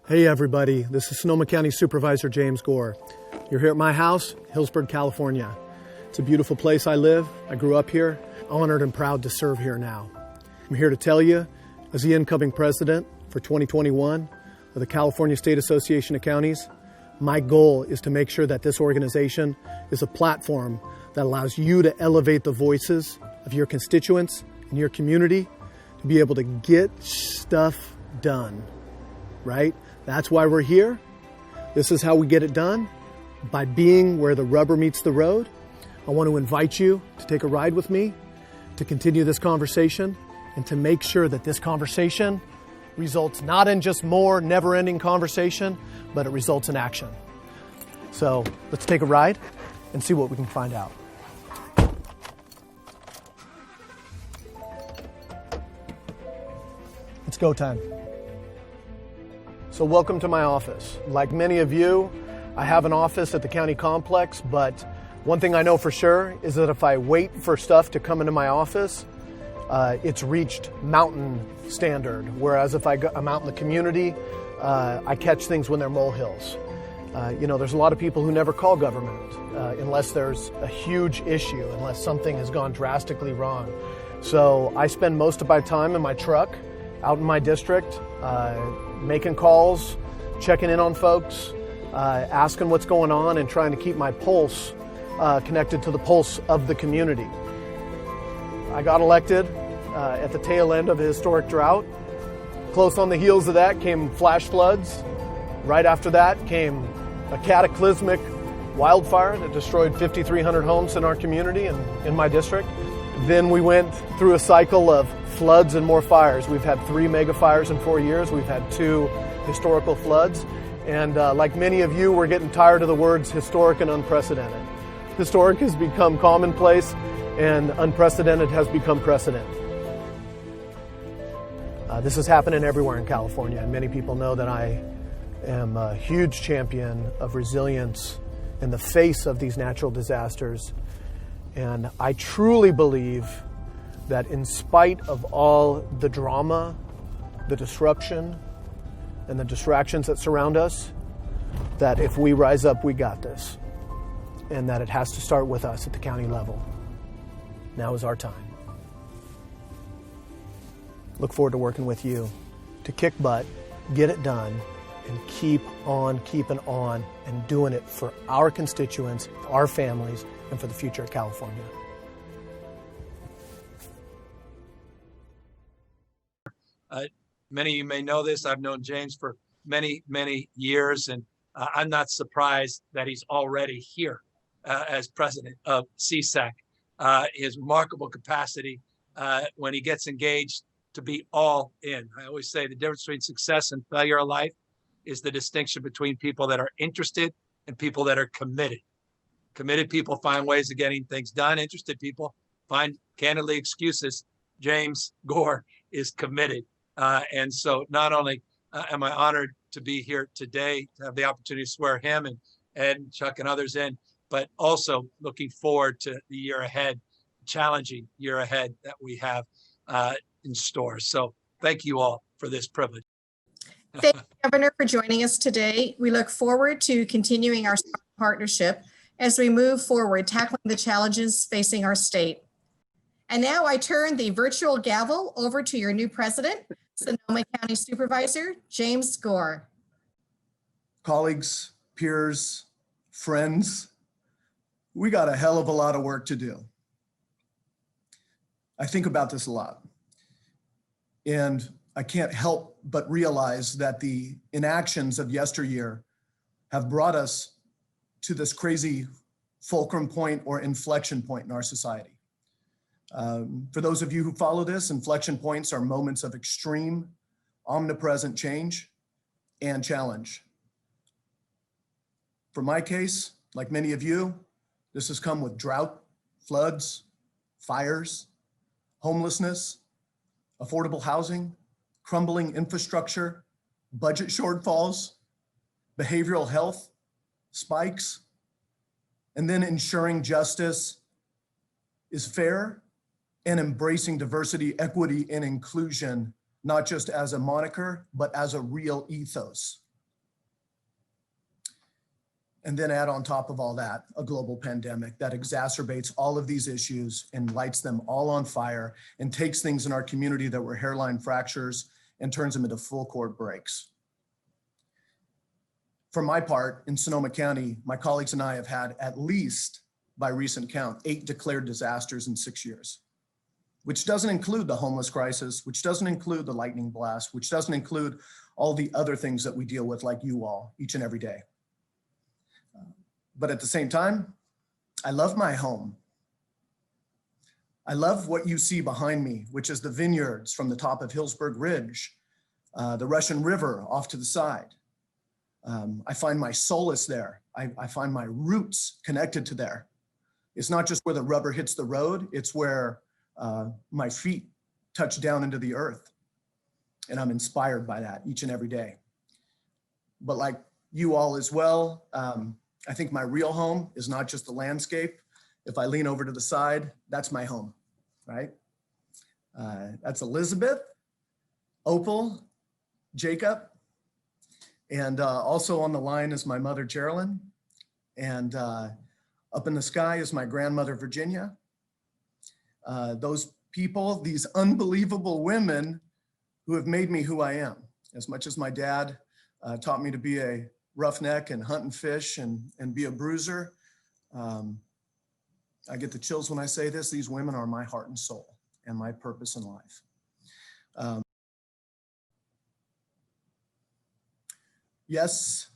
Hey everybody, this is Sonoma County Supervisor James Gore. You're here at my house, Hillsburg, California. It's a beautiful place I live. I grew up here, honored and proud to serve here now. I'm here to tell you, as the incoming president for 2021 of the California State Association of Counties, my goal is to make sure that this organization is a platform that allows you to elevate the voices of your constituents and your community to be able to get stuff done, right? That's why we're here. This is how we get it done, by being where the rubber meets the road. I want to invite you to take a ride with me, to continue this conversation, and to make sure that this conversation results not in just more never-ending conversation, but it results in action. So let's take a ride and see what we can find out. It's go time. So welcome to my office. Like many of you, I have an office at the county complex, but one thing I know for sure is that if I wait for stuff to come into my office, it's reached mountain standard. Whereas if I'm out in the community, I catch things when they're molehills. There's a lot of people who never call government unless there's a huge issue, unless something has gone drastically wrong. So I spend most of my time in my truck, out in my district, making calls, checking in on folks, asking what's going on, and trying to keep my pulse connected to the pulse of the community. I got elected at the tail end of a historic drought. Close on the heels of that came flash floods. Right after that came a cataclysmic wildfire that destroyed 5,300 homes in our community and in my district. Then we went through a cycle of floods and more fires. We've had 3 mega fires in 4 years. We've had 2 historical floods. And like many of you, we're getting tired of the words historic and unprecedented. Historic has become commonplace and unprecedented has become precedent. This is happening everywhere in California, and many people know that I am a huge champion of resilience in the face of these natural disasters. And I truly believe that in spite of all the drama, the disruption, and the distractions that surround us, that if we rise up, we got this. And that it has to start with us at the county level. Now is our time. Look forward to working with you to kick butt, get it done, and keep on keeping on and doing it for our constituents, our families, and for the future of California. Many of you may know this. I've known James for many, many years, and I'm not surprised that he's already here as president of CSAC. His remarkable capacity when he gets engaged to be all in. I always say the difference between success and failure of life is the distinction between people that are interested and people that are committed. Committed people find ways of getting things done. Interested people find, candidly, excuses. James Gore is committed. And so not only am I honored to be here today, to have the opportunity to swear him and Ed, Chuck, and others in, but also looking forward to the year ahead, challenging year ahead that we have in store. So thank you all for this privilege. Thank you, Governor, for joining us today. We look forward to continuing our partnership as we move forward, tackling the challenges facing our state. And now I turn the virtual gavel over to your new president, Sonoma County Supervisor James Gore. Colleagues, peers, friends, we got a hell of a lot of work to do. I think about this a lot, and I can't help but realize that the inactions of yesteryear have brought us to this crazy fulcrum point or inflection point in our society. For those of you who follow this, inflection points are moments of extreme, omnipresent change and challenge. For my case, like many of you, this has come with drought, floods, fires, homelessness, affordable housing, crumbling infrastructure, budget shortfalls, behavioral health spikes, and then ensuring justice is fair and embracing diversity, equity, and inclusion, not just as a moniker, but as a real ethos. And then add on top of all that, a global pandemic that exacerbates all of these issues and lights them all on fire and takes things in our community that were hairline fractures and turns them into full court breaks. For my part, in Sonoma County, my colleagues and I have had at least, by recent count, 8 declared disasters in 6 years, which doesn't include the homeless crisis, which doesn't include the lightning blast, which doesn't include all the other things that we deal with like you all each and every day. But at the same time, I love my home. I love what you see behind me, which is the vineyards from the top of Hillsburg Ridge, the Russian River off to the side. I find my solace there. I find my roots connected to there. It's not just where the rubber hits the road, it's where my feet touch down into the earth. And I'm inspired by that each and every day. But like you all as well, I think my real home is not just the landscape. If I lean over to the side, that's my home, right? That's Elizabeth, Opal, Jacob, and also on the line is my mother, Geraldine, and up in the sky is my grandmother, Virginia. Those people, these unbelievable women who have made me who I am. As much as my dad taught me to be a roughneck and hunt and fish and be a bruiser. I get the chills when I say this. These women are my heart and soul and my purpose in life. Yes,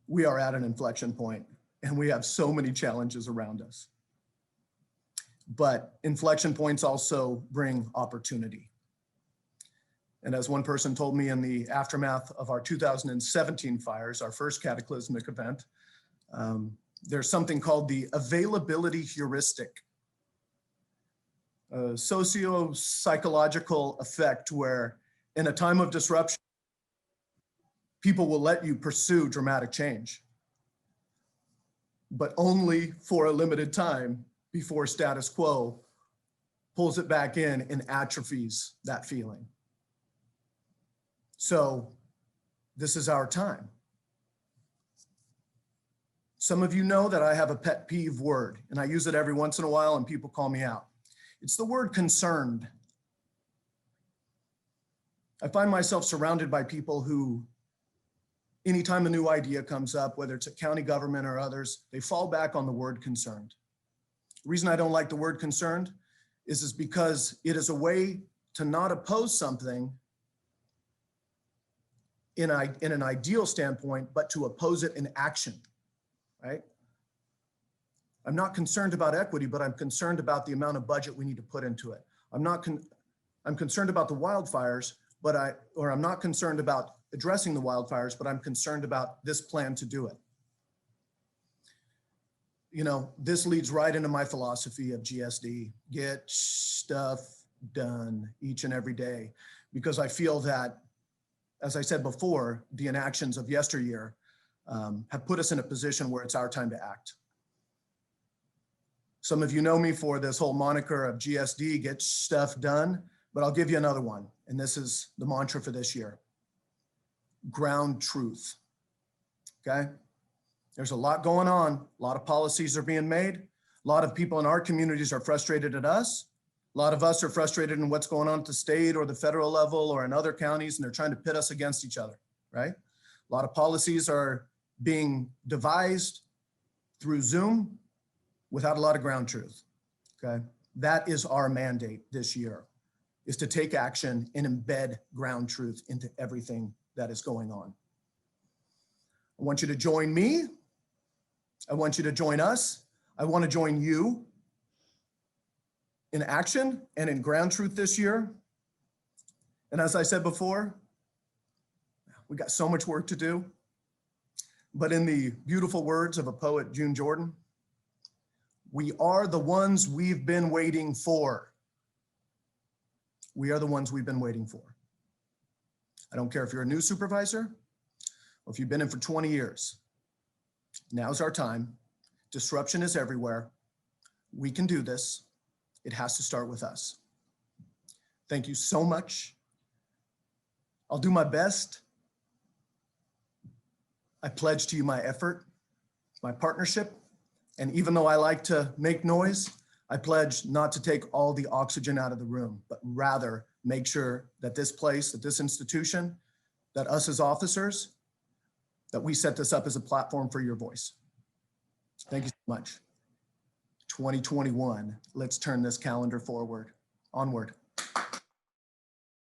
we are at an inflection point and we have so many challenges around us. But inflection points also bring opportunity. And as one person told me in the aftermath of our 2017 fires, our first cataclysmic event, there's something called the availability heuristic, a socio-psychological effect where in a time of disruption, people will let you pursue dramatic change, but only for a limited time before status quo pulls it back in and atrophies that feeling. So this is our time. Some of you know that I have a pet peeve word, and I use it every once in a while and people call me out. It's the word concerned. I find myself surrounded by people who, anytime a new idea comes up, whether it's a county government or others, they fall back on the word concerned. The reason I don't like the word concerned is because it is a way to not oppose something in an ideal standpoint, but to oppose it in action, right? I'm not concerned about equity, but I'm concerned about the amount of budget we need to put into it. I'm concerned about the wildfires, I'm not concerned about addressing the wildfires, but I'm concerned about this plan to do it. You know, this leads right into my philosophy of GSD, get stuff done each and every day, because I feel that, as I said before, the inactions of yesteryear have put us in a position where it's our time to act. Some of you know me for this whole moniker of GSD, get stuff done, but I'll give you another one. And this is the mantra for this year. Ground truth, okay? There's a lot going on. A lot of policies are being made. A lot of people in our communities are frustrated at us. A lot of us are frustrated in what's going on at the state or the federal level or in other counties, and they're trying to pit us against each other, right? A lot of policies are being devised through Zoom without a lot of ground truth, okay? That is our mandate this year, is to take action and embed ground truth into everything that is going on. I want you to join me. I want you to join us. I want to join you in action and in ground truth this year. And as I said before, we got so much work to do. But in the beautiful words of a poet, June Jordan, we are the ones we've been waiting for. We are the ones we've been waiting for. I don't care if you're a new supervisor or if you've been in for 20 years. Now's our time. Disruption is everywhere. We can do this. It has to start with us. Thank you so much. I'll do my best. I pledge to you my effort my partnership. And even though I like to make noise, I pledge not to take all the oxygen out of the room, but rather make sure that this place, that this institution, that us as officers, that we set this up as a platform for your voice. Thank you so much. 2021, let's turn this calendar forward, onward.